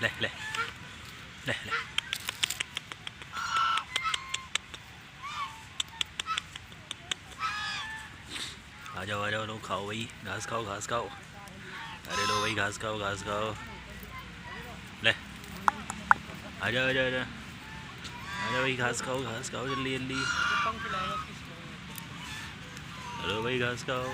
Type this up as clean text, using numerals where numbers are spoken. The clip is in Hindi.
ले ले ले ले। आ जाओ लो खाओ भाई, घास खाओ घास खाओ। अरे लो भाई घास खाओ घास खाओ। ले आजा आजा आजा आजा भाई घास खाओ जल्दी जल्दी। हेलो भाई घास खाओ।